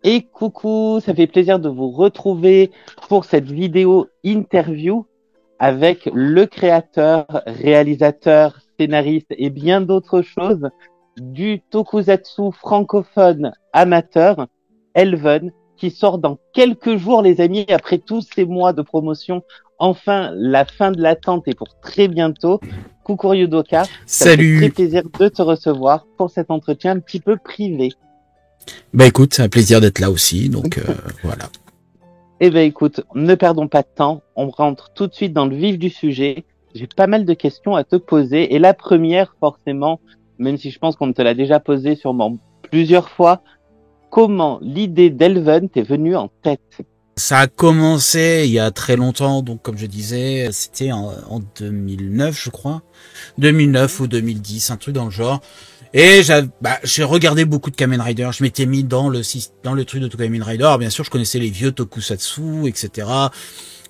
Et coucou, ça fait plaisir de vous retrouver pour cette vidéo interview avec le créateur, réalisateur, scénariste et bien d'autres choses du tokusatsu francophone amateur, Elven, qui sort dans quelques jours, les amis, après tous ces mois de promotion. Enfin, la fin de l'attente est pour très bientôt. Coucou Ryudoka, ça me fait très Salut. plaisir de te recevoir pour cet entretien un petit peu privé. Bah écoute, c'est un plaisir d'être là aussi, donc voilà. Eh ben écoute, ne perdons pas de temps, on rentre tout de suite dans le vif du sujet. J'ai pas mal de questions à te poser et la première forcément, même si je pense qu'on te l'a déjà posée sûrement plusieurs fois, comment l'idée d'Elven t'est venue en tête? Ça a commencé il y a très longtemps, donc comme je disais, c'était en 2009, je crois. 2009 ou 2010, un truc dans le genre. Et j'ai regardé beaucoup de Kamen Rider, je m'étais mis dans le truc de Kamen Rider. Alors, bien sûr, je connaissais les vieux tokusatsu, etc.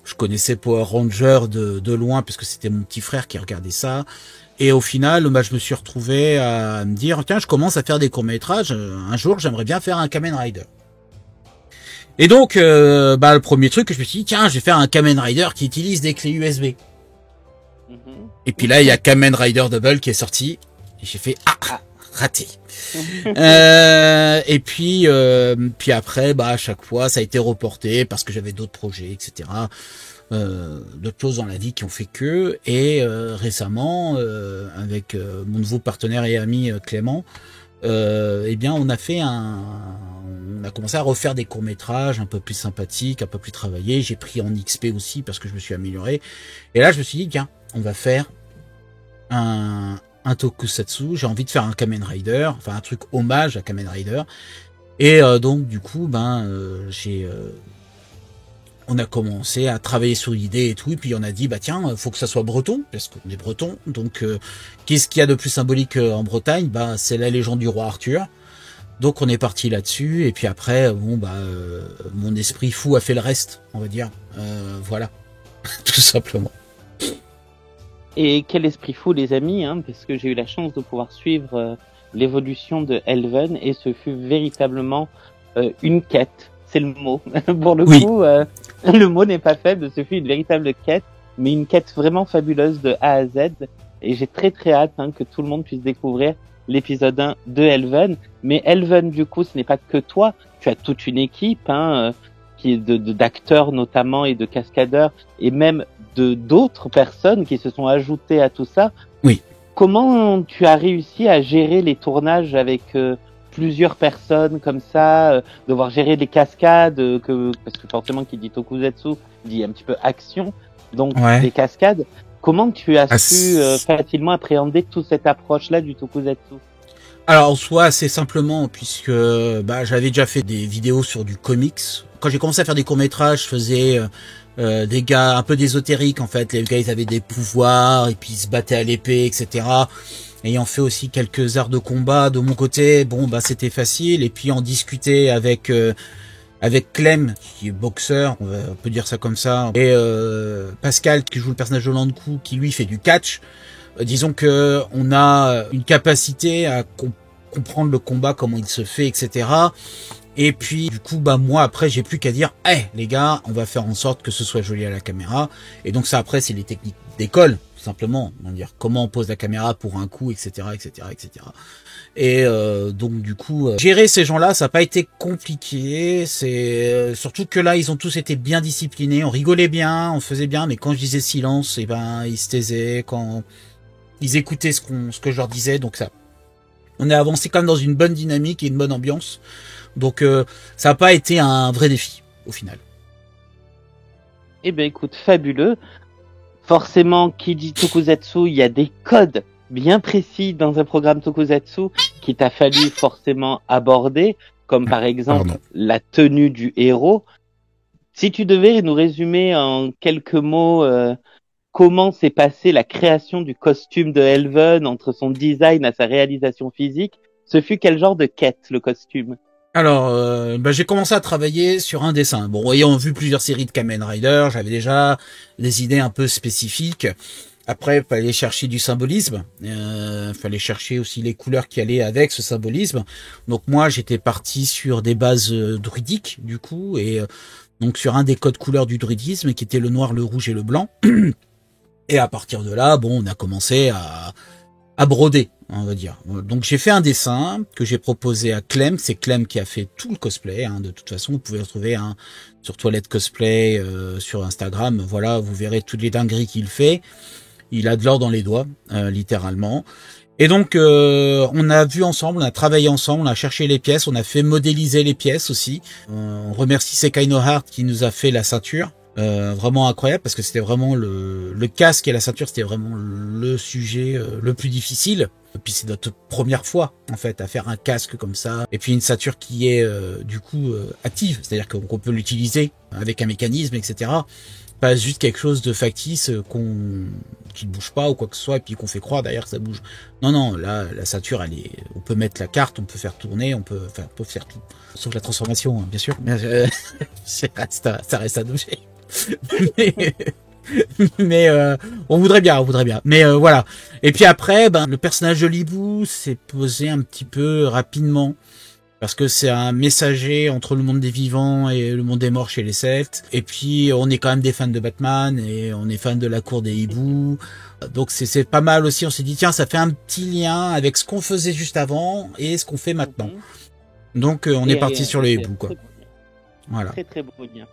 Je connaissais Power Ranger de loin, parce que c'était mon petit frère qui regardait ça. Et au final, bah, je me suis retrouvé à me dire, tiens, je commence à faire des courts-métrages. Un jour, j'aimerais bien faire un Kamen Rider. Et donc, le premier truc que je me suis dit, tiens, je vais faire un Kamen Rider qui utilise des clés USB. Mhm. Et puis là, il y a Kamen Rider Double qui est sorti. Et j'ai fait, Ah. raté. Et puis après, à chaque fois, ça a été reporté parce que j'avais d'autres projets, etc. D'autres choses dans la vie qui ont fait que. Et récemment, avec mon nouveau partenaire et ami Clément, eh bien, on a commencé à refaire des courts-métrages un peu plus sympathiques, un peu plus travaillés. J'ai pris en XP aussi parce que je me suis amélioré. Et là, je me suis dit, tiens, on va faire un tokusatsu. J'ai envie de faire un Kamen Rider, enfin un truc hommage à Kamen Rider. Et donc, du coup, on a commencé à travailler sur l'idée et tout, et puis on a dit, tiens, faut que ça soit breton, parce qu'on est breton, donc qu'est-ce qu'il y a de plus symbolique en Bretagne? C'est la légende du roi Arthur. Donc on est parti là-dessus, et puis après, mon esprit fou a fait le reste, on va dire. Voilà, tout simplement. Et quel esprit fou les amis, hein, parce que j'ai eu la chance de pouvoir suivre l'évolution de Elven et ce fut véritablement une quête, c'est le mot. Pour le Oui, coup, le mot n'est pas faible, ce fut une véritable quête, mais une quête vraiment fabuleuse de A à Z. Et j'ai très très hâte que tout le monde puisse découvrir l'épisode 1 de Elven. Mais Elven, du coup, ce n'est pas que toi, tu as toute une équipe qui est d'acteurs notamment et de cascadeurs et même de d'autres personnes qui se sont ajoutées à tout ça. oui. Comment tu as réussi à gérer les tournages avec plusieurs personnes comme ça, devoir gérer les cascades, parce que forcément qui dit tokusatsu dit un petit peu action, donc Ouais. des cascades. Comment tu as Ah, su facilement appréhender toute cette approche-là du tokusatsu? Alors en soi, assez simplement, puisque j'avais déjà fait des vidéos sur du comics. Quand j'ai commencé à faire des courts-métrages, je faisais des gars un peu d'ésotérique en fait. Les gars, ils avaient des pouvoirs, et puis ils se battaient à l'épée, etc. Ayant fait aussi quelques arts de combat de mon côté, c'était facile. Et puis en discuter avec Clem, qui est boxeur, on peut dire ça comme ça, et Pascal, qui joue le personnage de Lankou, qui lui fait du catch. Disons que on a une capacité à comprendre le combat, comment il se fait, etc. Et puis du coup, moi après, j'ai plus qu'à dire, les gars, on va faire en sorte que ce soit joli à la caméra. Et donc ça après, c'est les techniques d'école, tout simplement. On va dire comment on pose la caméra pour un coup, etc., etc., etc. Et donc du coup, gérer ces gens-là, ça n'a pas été compliqué. C'est surtout que là, ils ont tous été bien disciplinés. On rigolait bien, on faisait bien, mais quand je disais silence, ils se taisaient. Quand ils écoutaient ce que je leur disais, donc ça, on est avancé quand même dans une bonne dynamique et une bonne ambiance. Donc ça n'a pas été un vrai défi au final. Eh ben écoute, fabuleux. Forcément, qui dit tokusatsu, il y a des codes bien précis dans un programme tokusatsu qu'il t'a fallu forcément aborder, comme par exemple Pardon. la tenue du héros. Si tu devais nous résumer en quelques mots comment s'est passée la création du costume de Elven entre son design à sa réalisation physique, ce fut quel genre de quête, le costume? Alors, j'ai commencé à travailler sur un dessin. Bon, ayant vu plusieurs séries de Kamen Rider, j'avais déjà des idées un peu spécifiques. Après, fallait chercher du symbolisme. Fallait chercher aussi les couleurs qui allaient avec ce symbolisme. Donc moi, j'étais parti sur des bases druidiques, du coup, et donc sur un des codes couleurs du druidisme, qui était le noir, le rouge et le blanc. Et à partir de là, bon, on a commencé à broder, on va dire. Donc j'ai fait un dessin que j'ai proposé à Clem. C'est Clem qui a fait tout le cosplay. Hein. De toute façon, vous pouvez retrouver sur Toilette Cosplay, sur Instagram. Voilà, vous verrez toutes les dingueries qu'il fait. Il a de l'or dans les doigts, littéralement. Et donc, on a vu ensemble, on a travaillé ensemble, on a cherché les pièces, on a fait modéliser les pièces aussi. On remercie Sekai no Heart qui nous a fait la ceinture. Vraiment incroyable parce que c'était vraiment le casque et la ceinture, c'était vraiment le sujet le plus difficile. Et puis c'est notre première fois en fait à faire un casque comme ça, et puis une ceinture qui est du coup active, c'est-à-dire qu'on peut l'utiliser avec un mécanisme, etc. Pas juste quelque chose de factice qui ne bouge pas ou quoi que ce soit et puis qu'on fait croire d'ailleurs que ça bouge. Non, là la ceinture on peut mettre la carte, on peut faire tourner, on peut faire tout, sauf la transformation hein, bien sûr. Mais ça reste un objet. mais on voudrait bien. Mais voilà. Et puis après, le personnage de l'hibou s'est posé un petit peu rapidement parce que c'est un messager entre le monde des vivants et le monde des morts chez les Celtes. Et puis on est quand même des fans de Batman et on est fans de la cour des hiboux. Donc c'est pas mal aussi. On s'est dit tiens, ça fait un petit lien avec ce qu'on faisait juste avant et ce qu'on fait maintenant. Donc on est parti sur les hiboux quoi. Voilà. Très très beau lien.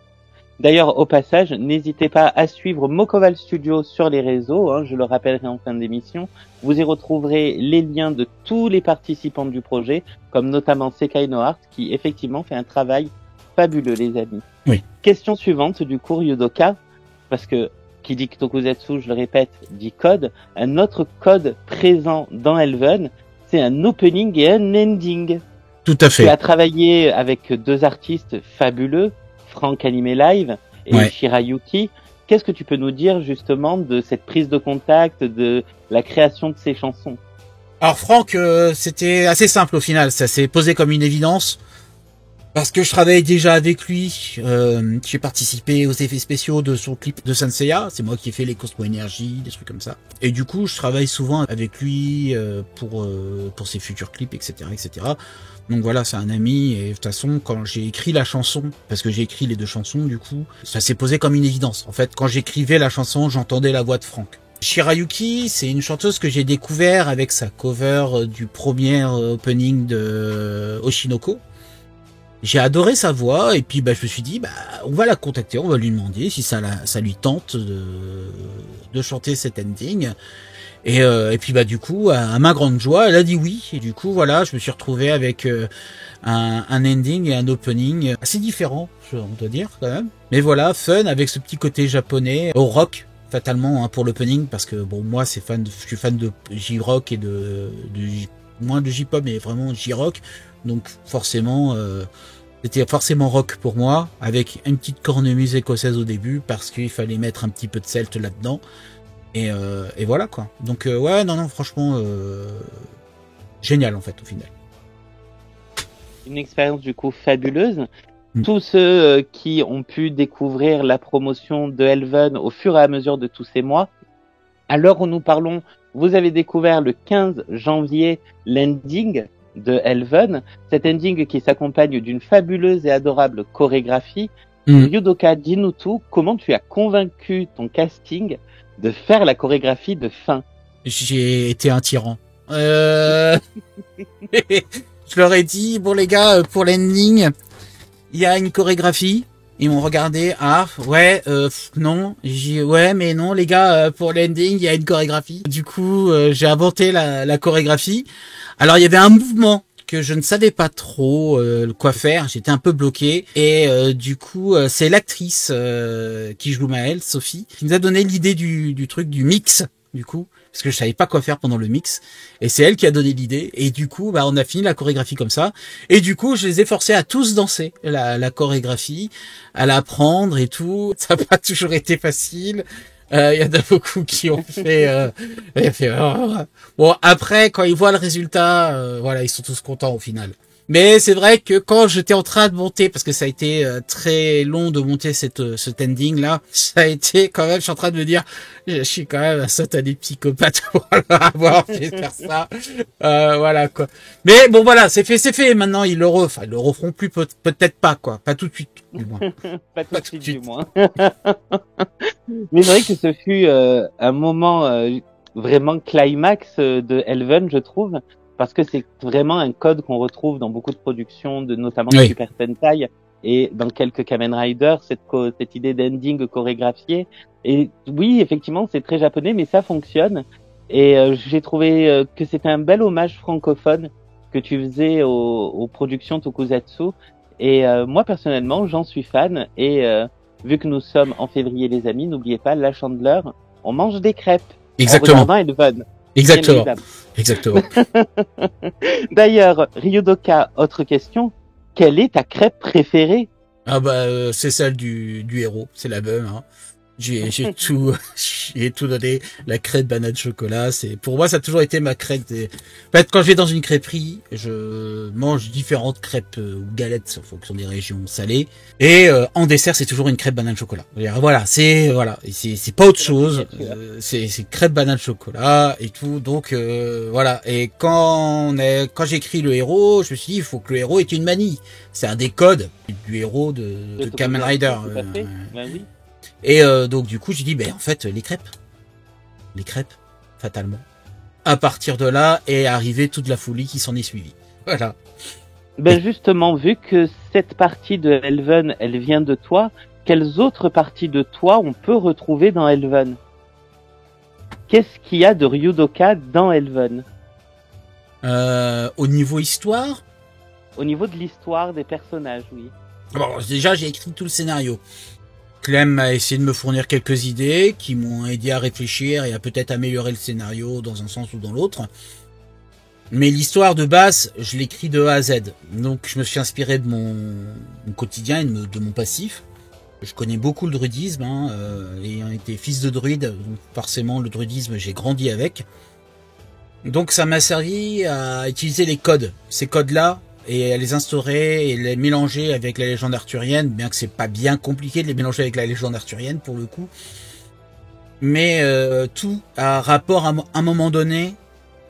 D'ailleurs, au passage, n'hésitez pas à suivre Mokoval Studio sur les réseaux, hein, je le rappellerai en fin d'émission. Vous y retrouverez les liens de tous les participants du projet, comme notamment Sekai no Heart, qui effectivement fait un travail fabuleux, les amis. Oui. Question suivante du cours Yudoka, parce que qui dit Tokuzetsu, je le répète, dit code. Un autre code présent dans Elven, c'est un opening et un ending. Tout à fait. Tu as travaillé avec deux artistes fabuleux, Franck Animé Live et Shirayuki. Qu'est-ce que tu peux nous dire justement de cette prise de contact, de la création de ces chansons? Alors Franck, c'était assez simple au final, ça s'est posé comme une évidence. Parce que je travaillais déjà avec lui, j'ai participé aux effets spéciaux de son clip de Senseiya, c'est moi qui ai fait les Cosmo Energy, des trucs comme ça. Et du coup, je travaille souvent avec lui pour ses futurs clips, etc., etc. Donc voilà, c'est un ami, et de toute façon, quand j'ai écrit la chanson, parce que j'ai écrit les deux chansons, du coup, ça s'est posé comme une évidence. En fait, quand j'écrivais la chanson, j'entendais la voix de Franck. Shirayuki, c'est une chanteuse que j'ai découvert avec sa cover du premier opening de Oshinoko. J'ai adoré sa voix et puis je me suis dit on va la contacter, on va lui demander si ça lui tente de chanter cet ending et puis du coup à ma grande joie elle a dit oui et du coup voilà je me suis retrouvé avec un ending et un opening assez différent on doit dire quand même, mais voilà fun avec ce petit côté japonais au rock fatalement hein, pour l'opening parce que moi je suis fan de J-rock et moins de J-pop mais vraiment J-rock. Donc forcément, c'était forcément rock pour moi, avec une petite cornemuse écossaise au début, parce qu'il fallait mettre un petit peu de celte là-dedans. Et voilà quoi. Donc non, franchement, génial en fait au final. Une expérience du coup fabuleuse. Tous ceux qui ont pu découvrir la promotion de Elven au fur et à mesure de tous ces mois, à l'heure où nous parlons, vous avez découvert le 15 janvier l'ending de Elven, cet ending qui s'accompagne d'une fabuleuse et adorable chorégraphie. Yudoka, dis-nous tout, comment tu as convaincu ton casting de faire la chorégraphie de fin? J'ai été un tyran. Je leur ai dit, bon les gars, pour l'ending, il y a une chorégraphie. Ils m'ont regardé, non. J'ai dit, ouais, mais non, les gars, pour l'ending, il y a une chorégraphie. Du coup, j'ai inventé la chorégraphie. Alors, il y avait un mouvement que je ne savais pas trop quoi faire. J'étais un peu bloqué. Et du coup, c'est l'actrice qui joue Maëlle, Sophie, qui nous a donné l'idée du truc, du mix, du coup. Parce que je savais pas quoi faire pendant le mix. Et c'est elle qui a donné l'idée. Et du coup, on a fini la chorégraphie comme ça. Et du coup, je les ai forcés à tous danser la chorégraphie, à l'apprendre et tout. Ça n'a pas toujours été facile. Il y en a beaucoup qui ont fait... Bon, après, quand ils voient le résultat, ils sont tous contents au final. Mais c'est vrai que quand j'étais en train de monter, parce que ça a été très long de monter cet ending là, ça a été quand même, je suis en train de me dire, je suis quand même un satané psychopathe pour avoir fait faire ça. Voilà quoi. Mais bon voilà, c'est fait. Maintenant ils le referont plus, peut-être pas quoi, pas tout de suite du moins. Pas tout de suite du moins. Mais c'est vrai que ce fut un moment vraiment climax de Elven, je trouve, parce que c'est vraiment un code qu'on retrouve dans beaucoup de productions, notamment de Super Sentai et dans quelques Kamen Rider, cette idée d'ending chorégraphié. Et oui, effectivement, c'est très japonais, mais ça fonctionne. Et j'ai trouvé que c'était un bel hommage francophone que tu faisais aux productions Tokusatsu. Et moi, personnellement, j'en suis fan. Et vu que nous sommes en février, les amis, n'oubliez pas, la Chandeleur, on mange des crêpes. Exactement. En regardant Elven. Exactement. D'ailleurs, Ryudoka, autre question. Quelle est ta crêpe préférée? Ah bah c'est celle du héros, c'est la bonne. Hein. J'ai tout donné. La crêpe banane chocolat, pour moi ça a toujours été ma crêpe. En fait, quand je vais dans une crêperie, je mange différentes crêpes ou galettes en fonction des régions salées. Et en dessert, c'est toujours une crêpe banane chocolat. Voilà, c'est pas autre chose. C'est crêpe banane chocolat et tout. Donc voilà. Et quand j'écris le héros, je me suis dit il faut que le héros ait une manie. C'est un des codes du héros de Kamen Rider. Oui. Et donc du coup j'ai dit en fait les crêpes fatalement. À partir de là est arrivée toute la folie qui s'en est suivie. Voilà. Justement, vu que cette partie de Elven, elle vient de toi, quelles autres parties de toi on peut retrouver dans Elven? Qu'est-ce qu'il y a de Ryudoka dans Elven? Au niveau histoire? Au niveau de l'histoire des personnages, oui. Bon, déjà j'ai écrit tout le scénario. Clem a essayé de me fournir quelques idées qui m'ont aidé à réfléchir et à peut-être améliorer le scénario dans un sens ou dans l'autre. Mais l'histoire de base, je l'écris de A à Z. Donc je me suis inspiré de mon quotidien et de mon passif. Je connais beaucoup le druidisme, ayant été fils de druide, donc forcément le druidisme j'ai grandi avec. Donc ça m'a servi à utiliser les codes, ces codes-là, et à les instaurer et les mélanger avec la légende arthurienne, bien que c'est pas bien compliqué de les mélanger avec la légende arthurienne pour le coup. Mais tout a rapport à un moment donné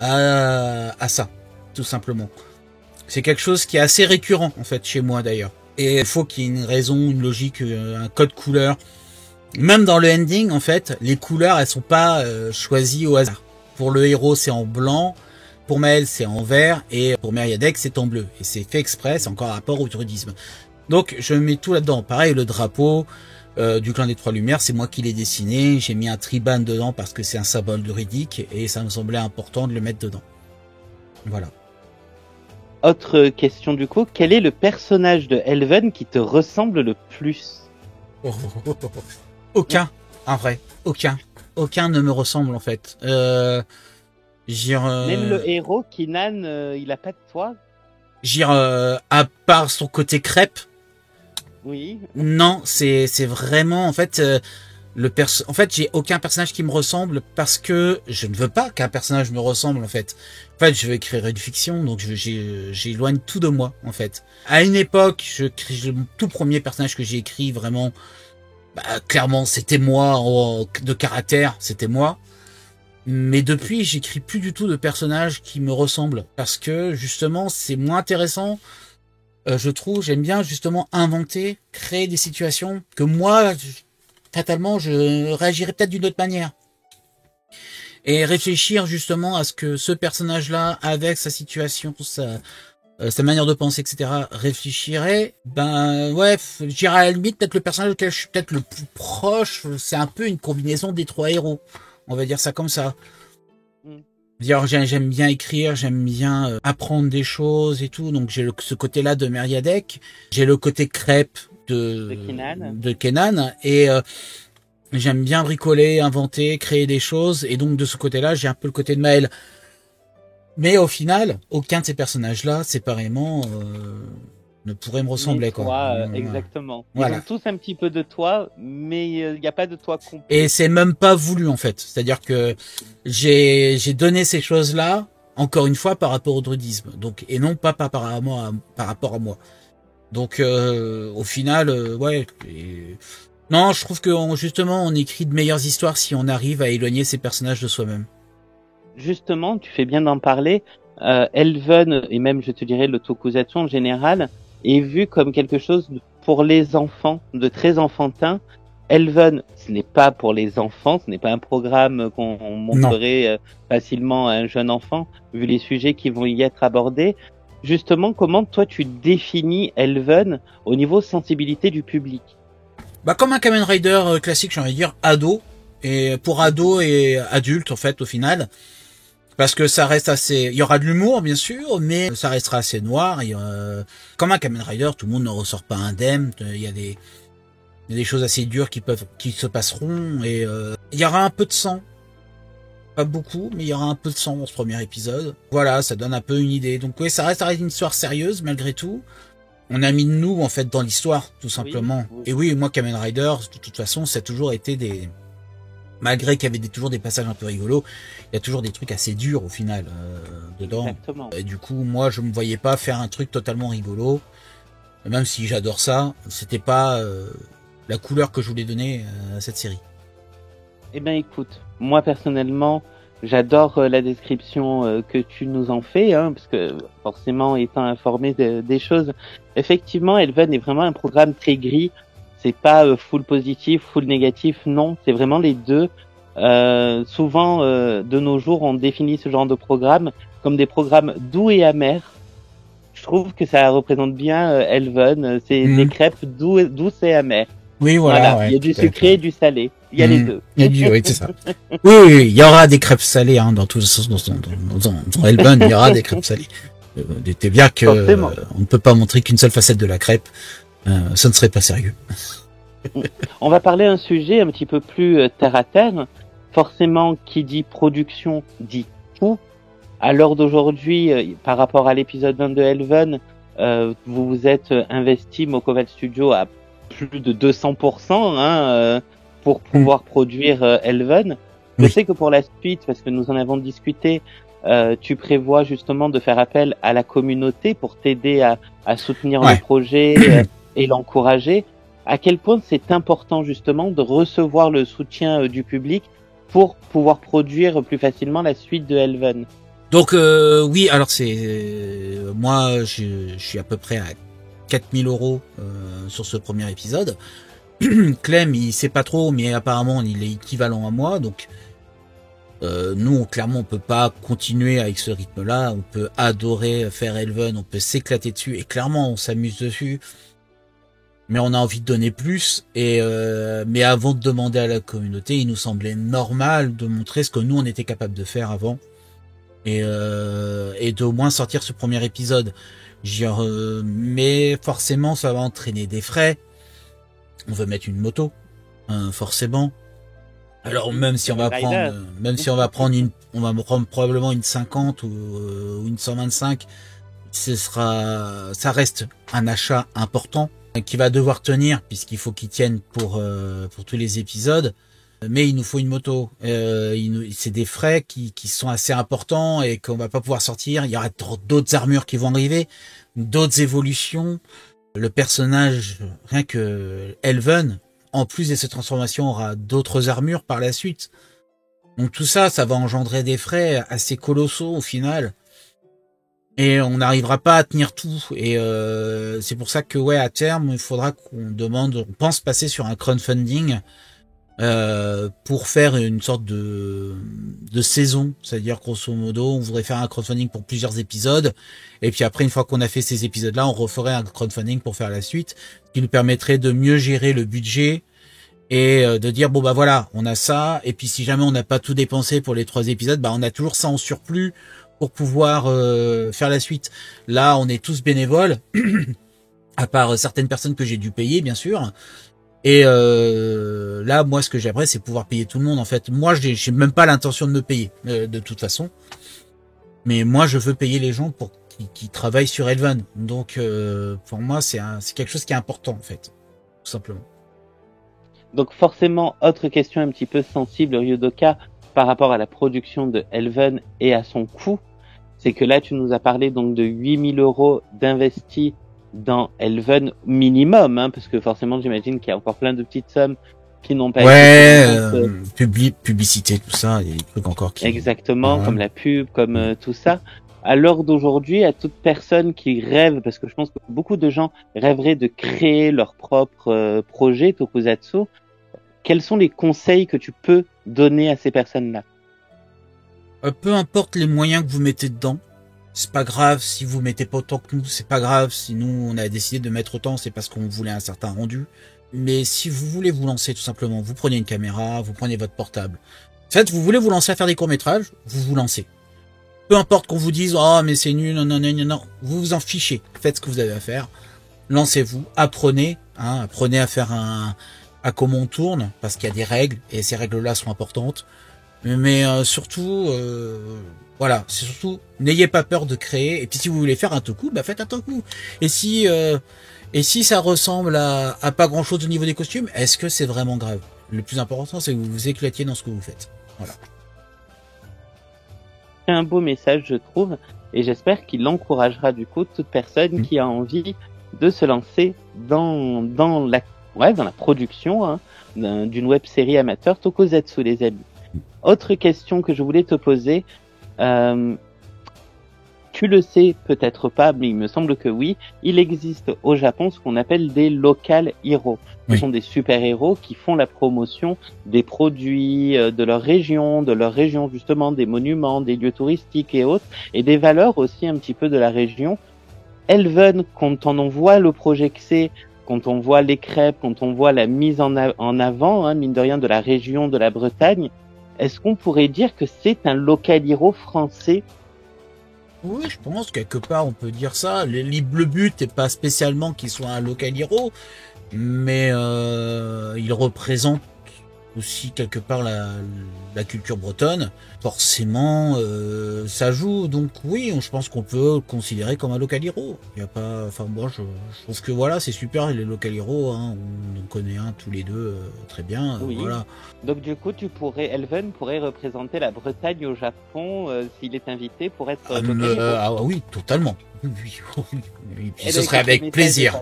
à ça, tout simplement. C'est quelque chose qui est assez récurrent en fait chez moi d'ailleurs. Et il faut qu'il y ait une raison, une logique, un code couleur. Même dans le ending en fait, les couleurs elles sont pas choisies au hasard. Pour le héros c'est en blanc. Pour Maël, c'est en vert, et pour Meriadec, c'est en bleu. Et c'est fait exprès, c'est encore un rapport au druidisme. Donc, je mets tout là-dedans. Pareil, le drapeau du clan des Trois Lumières, c'est moi qui l'ai dessiné. J'ai mis un tribane dedans parce que c'est un symbole druidique, et ça me semblait important de le mettre dedans. Voilà. Autre question du coup, quel est le personnage de Elven qui te ressemble le plus? Aucun, en vrai. Aucun. Aucun ne me ressemble, en fait. Même le héros, Kinan, il a pas de toi? À part son côté crêpe. Oui. Non, c'est vraiment en fait en fait, j'ai aucun personnage qui me ressemble parce que je ne veux pas qu'un personnage me ressemble en fait. En fait, je veux écrire une fiction, donc j'éloigne tout de moi en fait. À une époque, le tout premier personnage que j'ai écrit vraiment, clairement, c'était moi de caractère, c'était moi. Mais depuis, j'écris plus du tout de personnages qui me ressemblent parce que justement, c'est moins intéressant. Je trouve, j'aime bien justement inventer, créer des situations que moi, fatalement, je réagirais peut-être d'une autre manière. Et réfléchir justement à ce que ce personnage-là, avec sa situation, sa manière de penser, etc., réfléchirait, je dirais à la limite, peut-être le personnage auquel je suis peut-être le plus proche, c'est un peu une combinaison des trois héros. On va dire ça comme ça. J'aime bien écrire, j'aime bien apprendre des choses et tout. Donc j'ai ce côté-là de Meriadec. J'ai le côté crêpe de Kenan. Et j'aime bien bricoler, inventer, créer des choses. Et donc de ce côté-là, j'ai un peu le côté de Maël. Mais au final, aucun de ces personnages-là, séparément, ne pourrait me ressembler. Exactement. Voilà. Ils ont tous un petit peu de toi, mais il n'y a pas de toi complet. Et c'est même pas voulu en fait. C'est-à-dire que j'ai donné ces choses-là encore une fois par rapport au druidisme, donc et non pas par rapport à moi. Donc au final, ouais. Non, je trouve que justement on écrit de meilleures histoires si on arrive à éloigner ces personnages de soi-même. Justement, tu fais bien d'en parler. Elven, et même je te dirais le tokusatsu en général, est vu comme quelque chose pour les enfants, de très enfantin. Elven, ce n'est pas pour les enfants, ce n'est pas un programme qu'on montrerait facilement à un jeune enfant, vu les sujets qui vont y être abordés. Justement, comment toi tu définis Elven au niveau sensibilité du public? Bah comme un Kamen Rider classique, j'ai envie de dire ado, et pour ado et adulte en fait au final. Parce que ça reste assez, il y aura de l'humour bien sûr, mais ça restera assez noir. Comme un Kamen Rider, tout le monde ne ressort pas indemne. Il y a des choses assez dures qui se passeront et il y aura un peu de sang, pas beaucoup, mais il y aura un peu de sang dans ce premier épisode. Voilà, ça donne un peu une idée. Donc oui, ça reste une histoire sérieuse malgré tout. On a mis de nous en fait dans l'histoire tout simplement. Oui. Et oui, moi Kamen Rider, de toute façon, ça a toujours été malgré qu'il y avait toujours des passages un peu rigolos, il y a toujours des trucs assez durs au final dedans. Exactement. Et du coup, moi, je me voyais pas faire un truc totalement rigolo, même si j'adore ça. C'était pas la couleur que je voulais donner à cette série. Eh ben, écoute, moi personnellement, j'adore la description que tu nous en fais, parce que forcément, étant informé des choses, effectivement, Elven est vraiment un programme très gris. C'est pas full positif, full négatif, non, c'est vraiment les deux. Souvent, de nos jours, on définit ce genre de programme comme des programmes doux et amers. Je trouve que ça représente bien Elven, c'est des crêpes douces et amères. Oui, voilà. Ouais, il y a du sucré et du salé. Il y a les deux. Oui, c'est ça. Oui, il y aura des crêpes salées, dans tous les sens, dans Elven, il y aura des crêpes salées. T'es bien que on ne peut pas montrer qu'une seule facette de la crêpe. Ça ne serait pas sérieux. On va parler d'un sujet un petit peu plus terre à terre. Forcément, qui dit production dit coût. À l'heure d'aujourd'hui, par rapport à l'épisode 1 de Elven, vous vous êtes investi, Mokoval Studio, à plus de 200% pour pouvoir produire Elven. Je sais que pour la suite, parce que nous en avons discuté, tu prévois justement de faire appel à la communauté pour t'aider à soutenir le projet et l'encourager. À quel point c'est important justement de recevoir le soutien du public pour pouvoir produire plus facilement la suite de Elven? Donc oui, alors moi je suis à peu près à 4000 € sur ce premier épisode. Clem, il sait pas trop, mais apparemment il est équivalent à moi, donc nous clairement on peut pas continuer avec ce rythme-là. On peut adorer faire Elven, on peut s'éclater dessus et clairement on s'amuse dessus. Mais on a envie de donner plus mais avant de demander à la communauté, il nous semblait normal de montrer ce que nous on était capable de faire avant et d'au moins sortir ce premier épisode. Mais forcément ça va entraîner des frais. On veut mettre une moto, forcément. Alors même si on va prendre probablement une 50 ou une 125, ça reste un achat important qui va devoir tenir puisqu'il faut qu'il tienne pour tous les épisodes. Mais il nous faut une moto. C'est des frais qui sont assez importants et qu'on va pas pouvoir sortir. Il y aura d'autres armures qui vont arriver, d'autres évolutions. Le personnage, rien que Elven, en plus de cette transformation, aura d'autres armures par la suite. Donc tout ça, ça va engendrer des frais assez colossaux au final. Et on n'arrivera pas à tenir tout. Et c'est pour ça que à terme, il faudra on pense passer sur un crowdfunding pour faire une sorte de saison. C'est-à-dire grosso modo, on voudrait faire un crowdfunding pour plusieurs épisodes. Et puis après, une fois qu'on a fait ces épisodes-là, on referait un crowdfunding pour faire la suite, ce qui nous permettrait de mieux gérer le budget et de dire bon voilà, on a ça. Et puis si jamais on n'a pas tout dépensé pour les 3 épisodes, on a toujours ça en surplus pour pouvoir faire la suite. Là, on est tous bénévoles, à part certaines personnes que j'ai dû payer, bien sûr. Et là, moi, ce que j'aimerais, c'est pouvoir payer tout le monde. En fait, moi, j'ai même pas l'intention de me payer, de toute façon. Mais moi, je veux payer les gens qui travaillent sur Elven. Donc, pour moi, c'est quelque chose qui est important, en fait, tout simplement. Donc, forcément, autre question un petit peu sensible, Ryudoka, par rapport à la production de Elven et à son coût. c'est que là, tu nous as parlé donc de 8 000 € d'investis dans Elven minimum, hein, parce que forcément, j'imagine qu'il y a encore plein de petites sommes qui n'ont pas été publicité, tout ça, il y a des trucs encore qui... Exactement, comme la pub, comme tout ça. À l'heure d'aujourd'hui, à toute personne qui rêve, parce que je pense que beaucoup de gens rêveraient de créer leur propre projet Tokusatsu, quels sont les conseils que tu peux donner à ces personnes-là? Peu importe les moyens que vous mettez dedans, c'est pas grave si vous mettez pas autant que nous, c'est pas grave si nous on a décidé de mettre autant, c'est parce qu'on voulait un certain rendu. Mais si vous voulez vous lancer tout simplement, vous prenez une caméra, vous prenez votre portable. En fait, vous voulez vous lancer à faire des courts-métrages, vous vous lancez. Peu importe qu'on vous dise, oh, mais c'est nul, non, vous vous en fichez. Faites ce que vous avez à faire. Lancez-vous, apprenez, apprenez à faire à comment on tourne, parce qu'il y a des règles, et ces règles-là sont importantes. Mais surtout, voilà, c'est surtout, n'ayez pas peur de créer, et puis si vous voulez faire un toku, bah faites un toku. Et si ça ressemble à pas grand-chose au niveau des costumes, est-ce que c'est vraiment grave? Le plus important, c'est que vous vous éclatiez dans ce que vous faites. Voilà. C'est un beau message, je trouve, et j'espère qu'il encouragera du coup toute personne qui a envie de se lancer dans la production d'une web-série amateur Tokusatsu, les amis. Autre question que je voulais te poser, tu le sais peut-être pas, mais il me semble que oui, il existe au Japon ce qu'on appelle des local heroes. Ce sont des super-héros qui font la promotion des produits de leur région justement, des monuments, des lieux touristiques et autres, et des valeurs aussi un petit peu de la région. Elven, quand on voit le projet que c'est, quand on voit les crêpes, quand on voit la mise en avant, mine de rien, de la région de la Bretagne, est-ce qu'on pourrait dire que c'est un local hero français? Oui, je pense, quelque part, on peut dire ça. Le but n'est pas spécialement qu'il soit un local hero, mais il représente aussi quelque part la culture bretonne. Forcément, ça joue. Donc oui, je pense qu'on peut le considérer comme un local hero. Il y a pas, enfin moi, je trouve que voilà, c'est super les local heroes. On en connaît un tous les deux très bien. Oui. Voilà. Donc du coup, Elven pourrait représenter la Bretagne au Japon s'il est invité pour être local hero. Oui, totalement. Oui. Puis ce serait avec plaisir.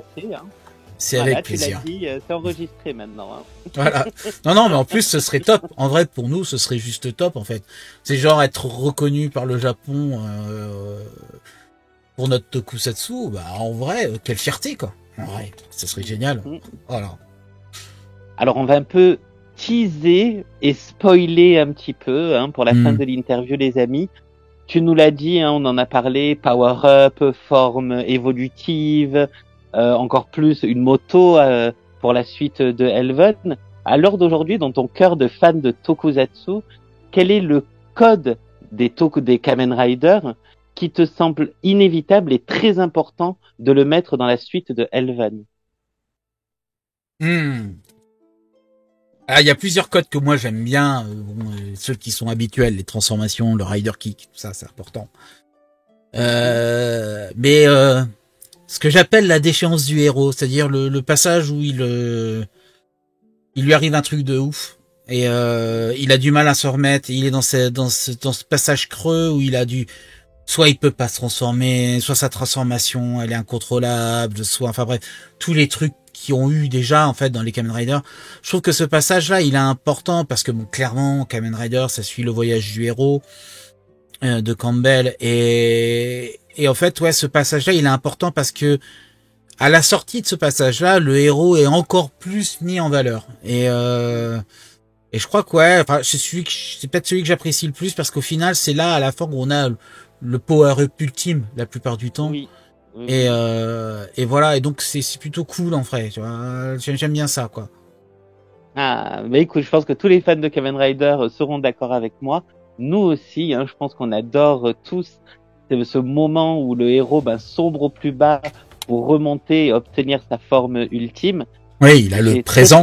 C'est avec plaisir. Tu l'as dit, c'est enregistré maintenant. Voilà. Non, mais en plus, ce serait top. En vrai, pour nous, ce serait juste top, en fait. C'est genre être reconnu par le Japon pour notre tokusatsu. Bah, en vrai, quelle fierté, quoi. En vrai, ce serait génial. Voilà. Alors, on va un peu teaser et spoiler un petit peu pour la fin de l'interview, les amis. Tu nous l'as dit, on en a parlé, power-up, forme évolutive, encore plus une moto pour la suite de Elven. À l'heure d'aujourd'hui, dans ton cœur de fan de Tokusatsu, quel est le code des Kamen Rider qui te semble inévitable et très important de le mettre dans la suite de Elven? Ah, il y a plusieurs codes que moi j'aime bien, ceux qui sont habituels, les transformations, le Rider Kick, tout ça, c'est important. Mais ce que j'appelle la déchéance du héros, c'est-à-dire le passage où il lui arrive un truc de ouf et il a du mal à se remettre, il est dans ce passage creux où il a soit il peut pas se transformer, soit sa transformation elle est incontrôlable, soit enfin bref, tous les trucs qui ont eu déjà en fait dans les Kamen Rider. Je trouve que ce passage-là, il est important parce que bon, clairement Kamen Rider, ça suit le voyage du héros de Campbell et en fait ouais, ce passage-là, il est important parce que à la sortie de ce passage-là, le héros est encore plus mis en valeur et je crois que ouais, enfin c'est peut-être celui que j'apprécie le plus parce qu'au final, c'est là à la fin où on a le power-up ultime la plupart du temps. Oui. Et voilà, et donc c'est plutôt cool en vrai, tu vois. J'aime bien ça, quoi. Ah, mais écoute, je pense que tous les fans de Kamen Rider seront d'accord avec moi. Nous aussi, je pense qu'on adore tous ce moment où le héros sombre au plus bas pour remonter et obtenir sa forme ultime. Oui, il a le présent.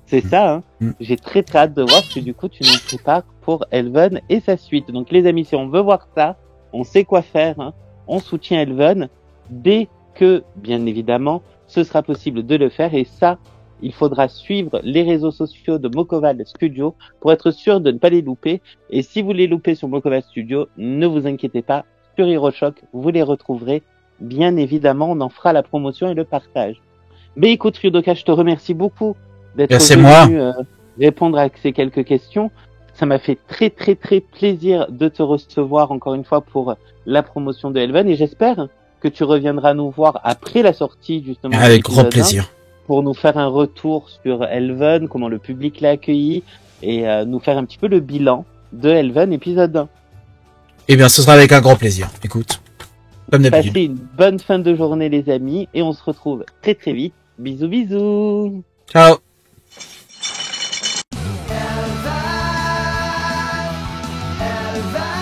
C'est ça. J'ai très hâte de voir ce que du coup tu nous prépares pour Elven et sa suite. Donc les amis, si on veut voir ça, on sait quoi faire. On soutient Elven dès que, bien évidemment, ce sera possible de le faire. Et ça, il faudra suivre les réseaux sociaux de Mokoval Studio pour être sûr de ne pas les louper. Et si vous les loupez sur Mokoval Studio, ne vous inquiétez pas, sur HeroShock, vous les retrouverez. Bien évidemment, on en fera la promotion et le partage. Mais écoute, Ryudoka, je te remercie beaucoup d'être venu répondre à ces quelques questions. Ça m'a fait très très très plaisir de te recevoir encore une fois pour la promotion de Helven et j'espère que tu reviendras nous voir après la sortie justement. Avec grand plaisir. Pour nous faire un retour sur Helven, comment le public l'a accueilli et nous faire un petit peu le bilan de Helven épisode 1. Eh bien, ce sera avec un grand plaisir. Écoute, comme d'habitude. Passez une bonne fin de journée les amis et on se retrouve très très vite. Bisous bisous. Ciao. Elvan.